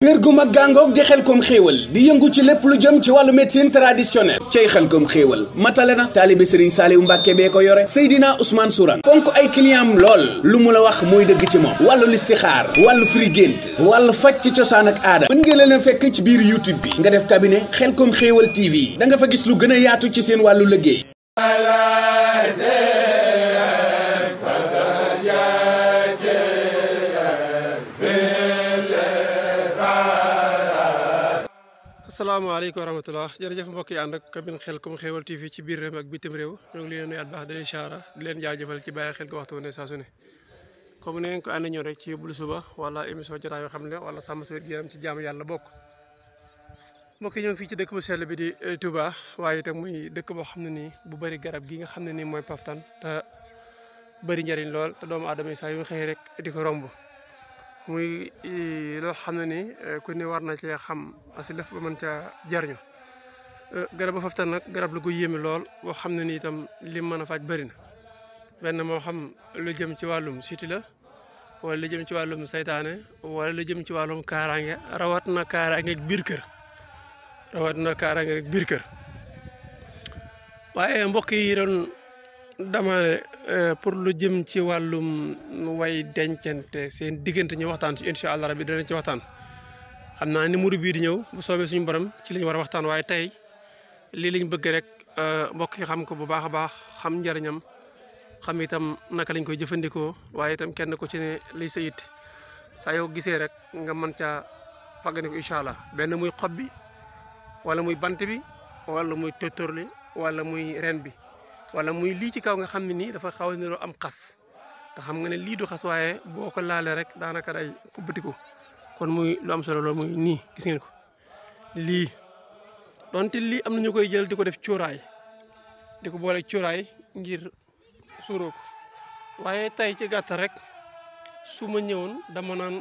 kër gu mag gàngoog di Xelcom xéewal di yëngu ci lépp lu jëm ci wàllu médecine traditionnelle cay Xelcom xéewal matale na taalibe Serigne Saliou Mbàkke bee ko yore Seydina Ousmane Sourang fonk ay clientam lool lu mu la wax mooy dëgg ci moom wàllu listixaar wàllu firi gént wàllu faj ci cosaan ak aada mën ngeen leen a fekk ci biir YouTube bi nga def cabinet Xelcom xéewal TV da nga fa gis lu gën a yaatu ci seen wàllu liggéey. asalaamaaleykum wa rahmatulah jërëjëf mbokk yi ànd ak cabine Xelcom xéewal TV ci biir réew ak bitim réew ñoo ngi leen nuyaat baax di leen siyaara di leen jaajëfal ci bàyyi xel ko waxtu ne saa su ne comme ni ngeen ko ànd ñëw rek ci yóbbulu suba wala émission jotaay yoo xam ne wala sàmm sa wér-gu-yaram ci jaamu yàlla bokk mbokk yi ñëw fii ci dëkk bu sell bi di Touba waaye itam muy dëkk boo xam ne nii bu bëri garab gi nga xam ne nii mooy paftan te bëri njëriñ lool te doomu aadama yi saa yu ñu xëy rek di ko romb muy loo xam ne ni ku ne war na cee xam asilef ba mën caa jariñu garab ba paftan nag garab la ko yéeme lool boo xam ne ni itam lim mën a faj bëri na benn moo xam lu jëm ci wàllum siti la wala lu jëm ci wàllum saytaane wala lu jëm ci wàllum kaaraange rawat na kaaraange biir kër waaye mbokk yi doon dama pour lu jëm ci wàllum way dencante seen diggante ñu waxtaan ci incha allah rabbi danañ ci waxtaan xam naa numéro bii di ñëw bu soobee suñu borom ci lañ war a waxtaan waaye tey lii lañ bëgg rek mbokk yi xam ko bu baax a baax xam njariñam xam itam naka lañ koy jëfandikoo waaye itam kenn ku ci ne liy sa it saa yoo gisee rek nga mën caa fàggandiku incha allah benn muy xob bi wala muy bant bi wala muy tóortóorli wala muy ren bi wala muy lii ci kaw nga xam ne nii dafa xaw a niroo am xas te xam nga ne lii du xas waaye boo ko laalee rek daanaka day kubbatiku kon muy lu am solo loolu muy nii gis ngeen ko lii donte lii am na ñu koy jël di ko def cuuraay di ko boole cuuraay ngir suuroo ko waaye tey ci gàttal rek su ma ñëwoon dama naan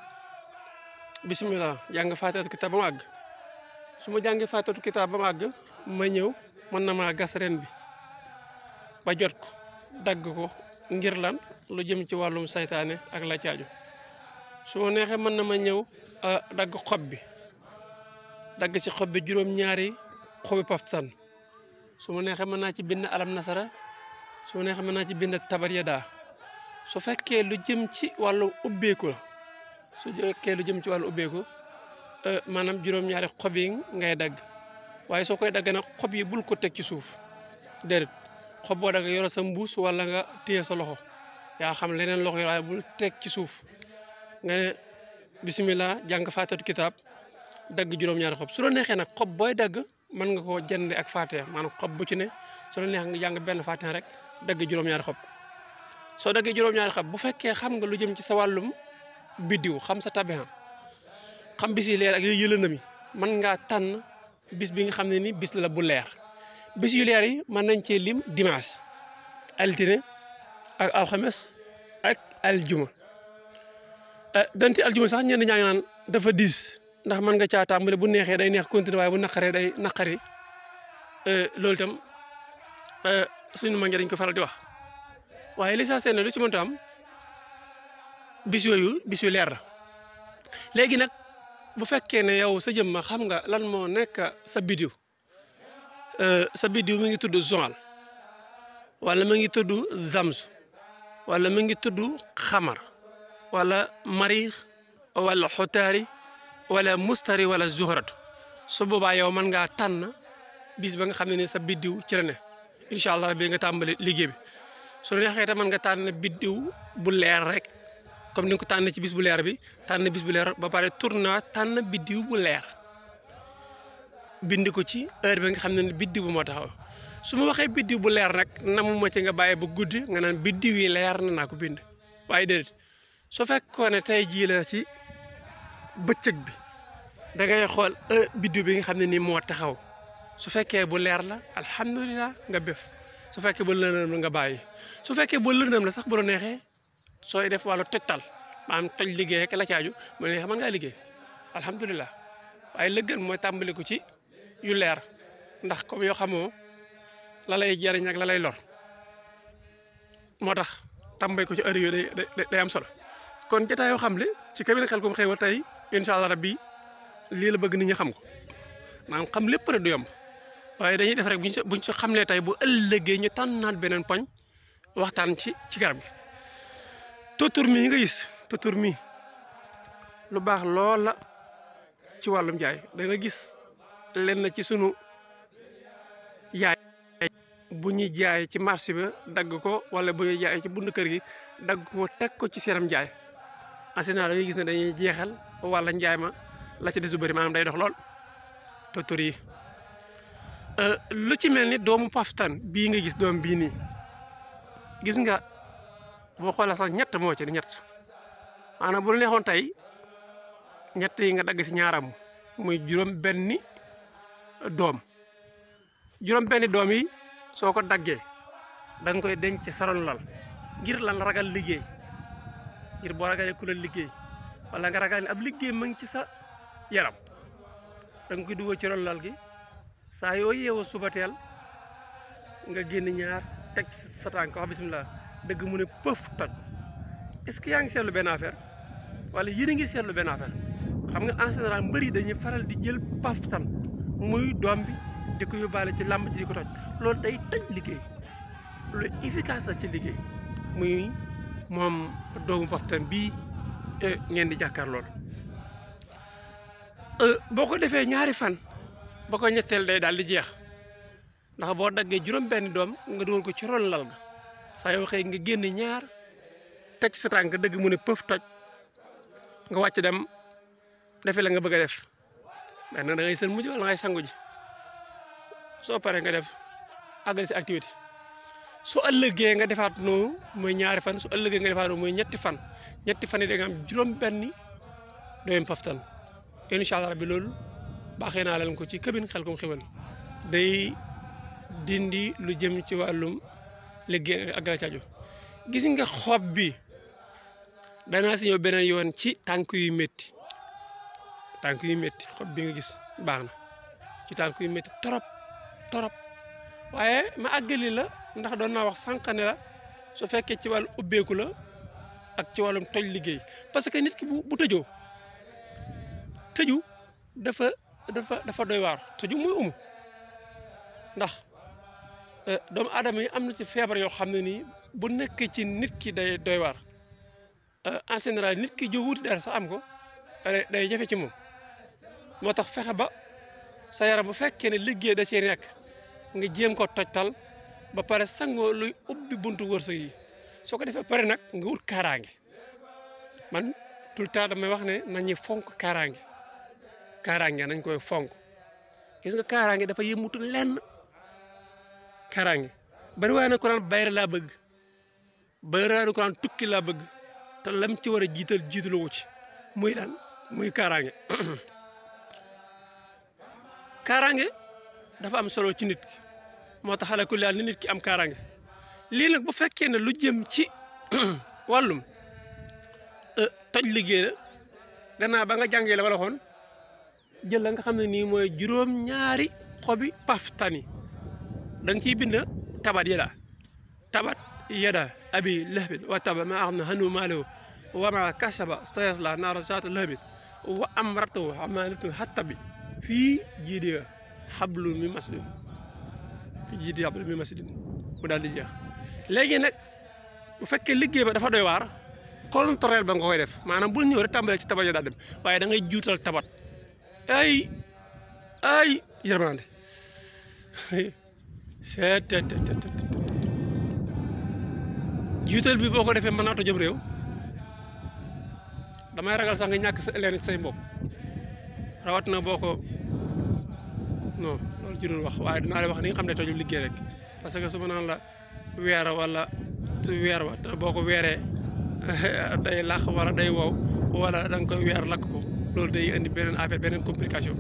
bisimilah jàng faatatu kitaab ba mu àgg su ma jàngee faatatu kitaab ba mu àgg ma ñëw mën na maa gas ren bi ba jot ko dagg ko ngir lan lu jëm ci wàllum saytaane ak la caaju su ma neexee mën na ma ñëw dagg xob bi dagg ci xob bi juróom-ñaari xobi paftan su ma neexee mën naa ci bind alam nasara su ma neexee mën naa ci bind tabar yadaa su fekkee lu jëm ci wàllu ubbeeku la maanaam juróom-ñaari xob yi ngay dagg waaye soo koy dagg nag xob yi bul ko teg ci suuf déedéet xob boo dagg yoro sa mbuus wala nga téye sa loxo yaa xam leneen loxo yi waaye bul teg ci suuf nga ne bisimilah jàng faatatu kitaab dagg juróom-ñaari xob su la neexee nag xob booy dagg mën nga koo jënde ak faatiha maanaam xob bu ci ne su la neex nga jàng benn faatiha rek dagg juróom-ñaari xob soo daggee juróom-ñaari xob bu fekkee xam nga lu jëm ci sa wàllum biddiw xam sa tabihan xam bis yi leer ak yooyu yëlëndam yi mën ngaa tànn bis bi nga xam ne ni bis la bu leer bis yu leer yi mën nañ cee lim dimanche altine ak alxames ak aljuma donte aljuma sax ñenn ñaa ngi naan dafa diis ndax mën nga caa tàmbale bu neexee day neex continuer waaye bu naqaree day naqari loolu itam suñu mag dañ ko faral di wax waaye li saa seen lu ci mënta am bis yooyu bis yu leer la léegi nag bu fekkee ne yow sa jëmma xam nga lan moo nekk sa biddiw mi ngi tudd zoal wala mi ngi tudd zamzu wala mi ngi tudd xamar wala mariix wala xotaari wala mustari wala zuhratu su boobaa yow mën ngaa tànn bis ba nga xam ne ni sa biddiw ci la ne incha allah bi nga tàmbali liggéey bi su neexee tam mën nga tànn biddiw bu leer rek comme ni nga ko tànn ci bis bu leer bi tànn bis bu leer ba pare tourné tànn biddiw bu leer bind ko ci heure bi nga xam ne biddiw bu moo taxaw su ma waxee biddiw bu leer nag namu ma ci nga bàyyi ba guddi nga naan biddiw yi leer na naa ko bind waaye déedéet su fekkoon ne tey jii la ci bëccëg bi da ngay xool biddiw bi nga xam ne nii moo taxaw su fekkee bu leer la alhamdulilah nga béf su fekkee ba lëndëm la nga bàyyi su fekkee ba lëndëm la sax bu la neexee sooy def wàllu tegtal maanaam toj liggéey ak la caaju bu la neexee mën ngaa liggéey alhamdulilah waaye la gën mooy tàmbali ko ci yu leer ndax comme yoo xamoo la lay jariñ ak la lay lor moo tax tàmbali ko ci heure yooyu day am solo kon jotaay yoo xam le ci cabinet Xelcom xéewal tey incha allah rabbi lii la bëgg nit ñi xam ko maanaam xam lépp rek du yomb waaye dañuy def rek buñ si xamlee tey bu ëllëgee ñu tànnaat beneen poñ waxtaan ci garab gi. tóotóor mii nga gis tóotóor mii lu baax lool la ci wàllum jaay da nga gis lenn ci sunu yaay bu ñuy jaay ci marché bi dagg ko wala bu ñuy jaay ci buntu kër gi dagg ko teg ko ci seenam jaay en général da ngay gis ne dañuy jeexal wala njaay ma la ci des du bëri maanaam day dox lool tóotóor yi. lu ci mel ni doomu paftan bii nga gis doom bii nii gis nga boo xoolee sax ñett moo ci ñett maanaam bu la neexoon tey ñett yi nga dagg si ñaaram muy juróom-benni doom yi soo ko daggee da nga koy denc ci saron lal ngir lan ragal liggéey ngir boo ragalee ku la liggéey wala nga ragal ne ab liggéey ma ngi ci sa yaram da nga koy dugal ci ron lal gi. saa yoo yeewoo suba teel nga génn ñaar teg sa tànk wax bisimilah dëgg mu ne pëf toj est-ce que yaa ngi seetlu benn affaire wala yéen a ngi seetlu benn affaire xam nga en général mbër yi dañuy faral di jël paftan muy doom bi di ko yóbbaale ci làmb ji di ko toj loolu day toj liggéey lu efficace la ci liggéey muy moom doomu paftan bii ngeen di jàkkaar loolu boo ko defee ñaari fan. ba ko ñetteel day daal di jeex ndax boo daggee juróom-benni doom nga dugal ko ci ron lal ga saa yoo xëy nga génn ñaar teg sa tànk dëgg mu ne pëf toj nga wàcc dem defe la nga bëgg a def mais nag da ngay sën mujj wala ngay sangu ji soo paree nga def àggali si activité su ëllëgee nga defaat noonu mooy ñaari fan su ëllëgee nga defaat noonu mooy ñetti fan yi da nga am juróom-benni doomu paftan incha allah rabbi loolu. baaxee naa leen ko ci cabine Khelcom Xéwal day dindi lu jëm ci wàllum liggéey ak la caaju gis nga xob bi danaa si ñëw beneen yoon ci tànk yu métti xob bi nga gis baax na ci tànk yu métti torop waaye ma àggali la ndax doon naa wax sànq ne la su fekkee ci wàllu ubbeeku la ak ci wàllum toj liggéey parce que nit ki bu tëju dafa doy waar tëju muy ndax doomu aadama yi am na ci feebar yoo xam ne nii bu nekkee ci nit ki day doy waar en général nit ki jóg wuti dara sax am ko day jafe ci moom moo tax fexe ba sa yaram bu fekkee ne liggéey da cee nekk nga jéem ko tojtal ba pare sangoo luy ubbi buntu wërsëg yi soo ko defee pare nag nga wut kaaraange man tout le temps damay wax ne nañuy fonk kaaraange nañ koy fonk gis nga kaaraange dafa yëmutu lenn kaaraange bari waa na ko naan bayre laa bëgg bari waa na ko naan tukki laa bëgg te lam ci war a jiitalu wu ci muy daan muy kaaraange kaaraange dafa am solo ci nit ki moo tax xale ku laal ni nit ki am kaaraange lii nag bu fekkee ne lu jëm ci wàllum toj liggéey la gannaaw ba nga jàngee la wala xoon jël la nga xam ne nii mooy juróom-ñaari xobi paftani da nga ciy bind tabat yada abi lahbin wa taba ma axam na xanu maalewo wa ma kasaba sayasla naara saata lahbin wa amratahu amalatu hattabi fii jiidiya xablu mi masdin mu daal di jeex léegi nag bu fekkee liggéey ba dafa doy waar contrôle ba nga koy def maanaam bul ñëw rek tàmbalee ci tabat yo daal dem waaye da ngay juutal tabat ay yërmande juutal bi boo ko defee mën naa tojëm réew damay ragal sax nga ñàkk sa leen say mbokk rawat na boo ko non loolu ci doon wax waaye dinaa lay wax ni nga xam ne tojum liggéey rek parce que su ma naan la weer wala su weer wa te boo ko weeree day làq wala day wow wala da nga koy weer lakk ko loolu day indi beneen affaire beneen complication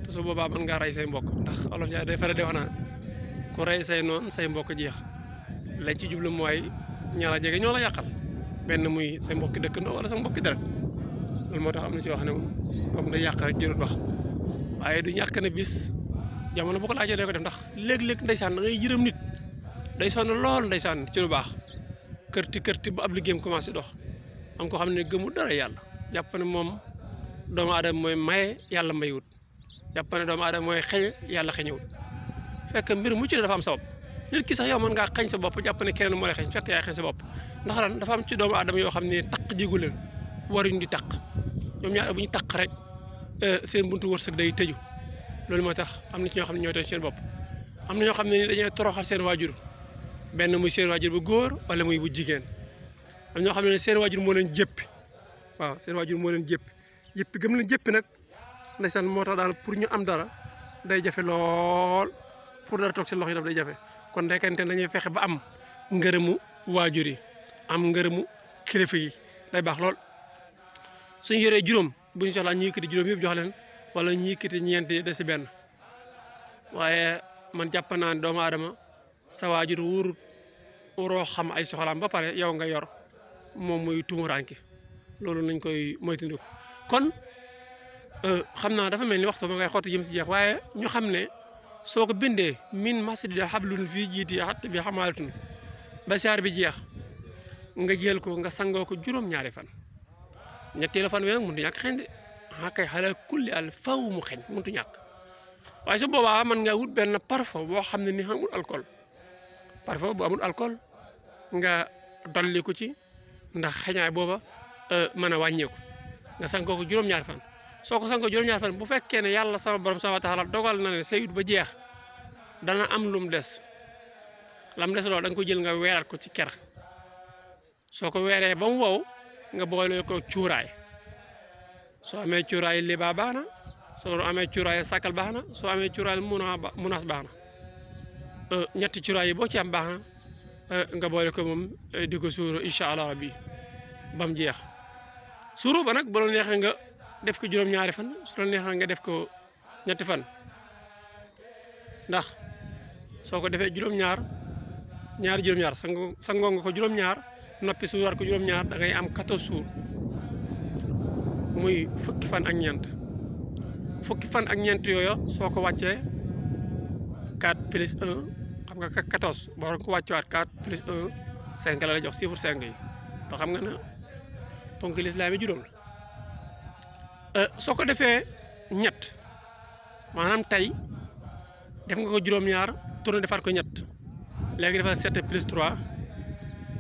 te su boobaa mën ngaa rey say mbokk ndax olof Njaay day faral di wax naan ku rey say noon say mbokk jeex lañ ci jublu mooy ñaala jege ñoo la yàqal benn muy say mbokki dëkkandoo wala sa mbokki deret loolu moo tax am na ci wax ne moom comme day yàq rek jërut wax waaye du ñàkk ne bis jamono boo ko laajee day ko def ndax léeg-léeg ndeysaan da ngay yërëm nit day sonn lool ndeysaan ci lu baax kërti ba ab liggéeyam commencé dox am ko xam ne gëmul dara yàlla jàpp ne moom doomu aadama mooy maye yàlla mayewut jàpp ne doomu aadama mooy xeñe yàlla xeñewut fekk mbir mu ci ne dafa am sabab nit ki sax yow mën ngaa xañ sa bopp jàpp ne keneen moo lay xañ fekk yaay xañ sa bopp ndax lan dafa am ci doomu aadama yoo xam ne taq jigu leen waruñ di taq ñoom ñaar bu ñu taq rek seen buntu wërsëg day tëju loolu moo tax am na ci ñoo xam ne ñooy tooñ seen bopp am na ñoo xam ne ni dañuy toroxal seen waajur benn muy seen waajur bu góor wala muy bu jigéen am ñoo xam ne seen waajur moo leen jéppi waaw seen waajur moo leen jéppi gëm leen jéppi nag ndeysaan moo tax daal pour ñu am dara day jafe lool pour dara toog seen loxo yi daf day jafe kon rekkante dañuy fexe ba am ngërëmu waajur yi am ngërëmu kilifa yi day baax lool suñu yoree juróom bu ñu soxlaa ñu yëkkati juróom yëpp jox leen wala ñu yëkkati ñeenti des si benn waaye man jàpp naa ne doomu aadama sa waajur wuroo xam ay soxlaam ba pare yow nga yor moom muy tumuraanke loolu nañ koy moytandiku kon xam naa dafa mel ni waxtu ba ngay xotti jëm si jeex waaye ñu xam ne soo ko bindee min masjidi hablun fii jiiti xatt bi xamaalatun ba saar bi jeex nga jël ko nga sangoo ko juróom-ñaari fan ñetteelu fan bi nag mënut ñàkk xëy na kay xale kulli al faw mu xeñ mënut ñàkk waaye su boobaa mën nga wut benn parfum boo xam ne ni amul alcool parfum bu amul alcool nga dolli ko ci ndax xeñaay booba mën a wàññeeku nga sangoo ko juróom-ñaari fan soo ko sangoo juróom-ñaari fan bu fekkee ne yàlla sama borom subhanahu wa taala dogal na ne sayut ba jeex dana am lum des lam des loolu da nga ko jël nga weeraat ko ci ker soo ko weeree ba mu wow nga boole ko cuuraay soo amee cuuraay liba baax na soo amee cuuraay sàkkal baax na soo amee cuuraay munaas baax na ñetti cuuraay yi boo ci am baax na nga boole ko moom di ko suuru incha allah rabbi ba mu jeex suuru ba nag bu la neexee nga def ko juróom-ñaari fan su la neexee nga def ko ñetti fan ndax soo ko defee ñaari juróom-ñaar sangoo nga ko juróom-ñaar noppi suuraat ko juróom-ñaar da ngay am 14 suur muy fukki fan ak ñeent yooyu soo ko wàccee 4 plus 1 xam nga 14 boo ko wàccewaat 4 plus 1 5 la lay jox chiffre 5 yi te xam nga ne ponk lislaam yi juróom la soo ko defee ñett maanaam tey def nga ko juróom-ñaar tourné defaat ko ñett léegi dafa 7 plus 3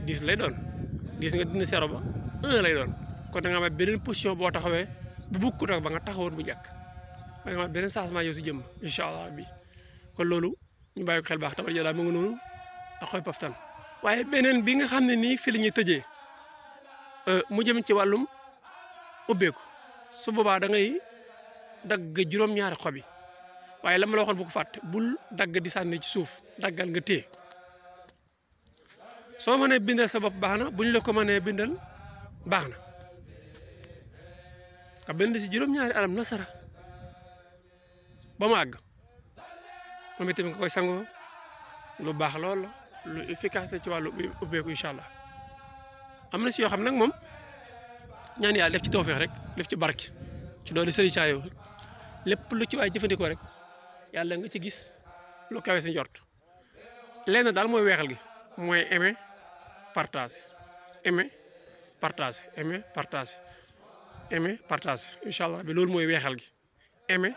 10 lay doon 10 nga dindi 0 ba 1 lay doon kon da nga am beneen position boo taxawee bu bukkut ak ba nga taxawoon bu njëkk da nga am beneen changement yow si jëm incha allah bi kon loolu ñu bàyyi ko xel baax tabar jëlaat mu ngi noonu ak xoy paftan waaye beneen bi nga xam ne nii fi la ñuy tëjee mu jëm ci wàllum ubbeeku su boobaa da ngay dagg juróom-ñaari xob yi waaye la ma la waxoon bu ko fàtte bul dagg di sànni ci suuf daggal nga téye soo mënee bindal sa bopp baax na bu ñu la ko mënee bindal baax na nga bind si juróom-ñaari alam nasara ba mu àgg moom itamit nga koy sangoo lu baax lool la lu efficace la ci wàllu ubbeeku incha allah am na si yoo xam nag moom ñaan yàlla def ci tawfeex rek def ci barke ci doole sëriñ saa yow lépp lu ci waay jëfandikoo rek yàlla nga ci gis lu kawe si njort lenn daal mooy weexal gi mooy aimer partager aimer partager aimer partager aimer partager incha allah bi loolu mooy weexal gi aimer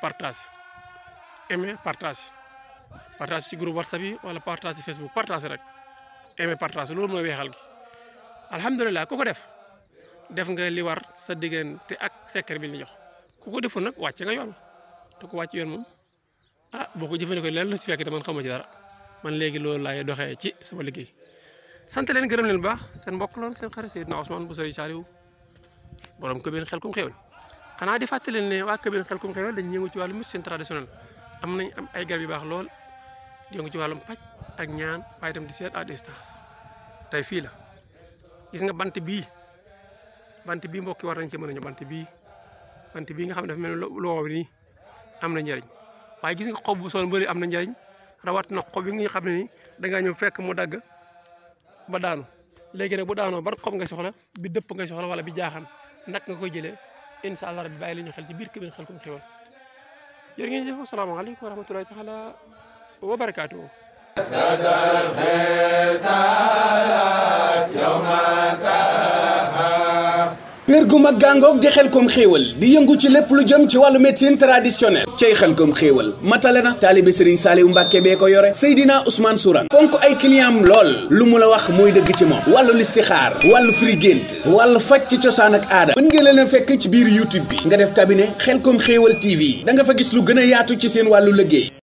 partager aimer partager partager ci groupe whatsapp yi wala partager Facebook partager rek aimer partager loolu mooy weexal gi alhamdulilah ku ko def nga li war sa diggante ak secret bi li jox ku ko deful nag wàcc nga yoon te ko wàcc yoon moom boo ko jëfandikoo leen lu ci fekk te man xamoo ci dara man léegi loolu laay doxee ci sama liggéey sant leen gërëm leen bu baax seen mbokk loon seen xarit Seydina Ousmane bu Sëriñ Saliou borom Kébémer Xelcom Xéwal xanaa di fàttali leen ne waa Kébémer Xelcom Xéwal dañuy yëngu ci wàllu médecine traditionnelle am nañ ay garab yu baax lool di yëngu ci wàllum paj ak ñaan waaye itam di seet à distance tey fii la gis nga bant bii mbokk yi war nañ ci mën a ñëw bant bii nga xam ne dafa mel lu wow nii am na njëriñ waaye gis nga xob bu soon bëri am na njëriñ rawat na xob yi nga xam ne nii dangaa ñëw fekk mu dagg ba daanu léegi nag bu daanoo ban xob nga soxla bi dëpp nga soxla wala bi jaaxan ndak nga koy jëlee incha allah rabbi bàyyi la ñu xel ci biir Kébémer Xelcom Xéwal jërë ngeen jëf asalaamaaleykum wa rahmatulahi taala wa barakaatuhu kër gu mag gàngoog di Xelkom xéewal di yëngu ci lépp lu jëm ci wàllu médecine traditionnelle cay Xelkom xéewal matale na taalibe Serigne Saliou Mbacke bee ko yore Seydina Ousmane Sourang fonk ay client lool lu mu la wax mooy dëgg ci moom wàllu listixaar wàllu firi gént wàllu faj ci cosaan ak aada mën ngeen leen a fekk ci biir YouTube bi nga def cabinet Xelkom xéewal TV da nga fa gis lu gën a yaatu ci seen wàllu liggéey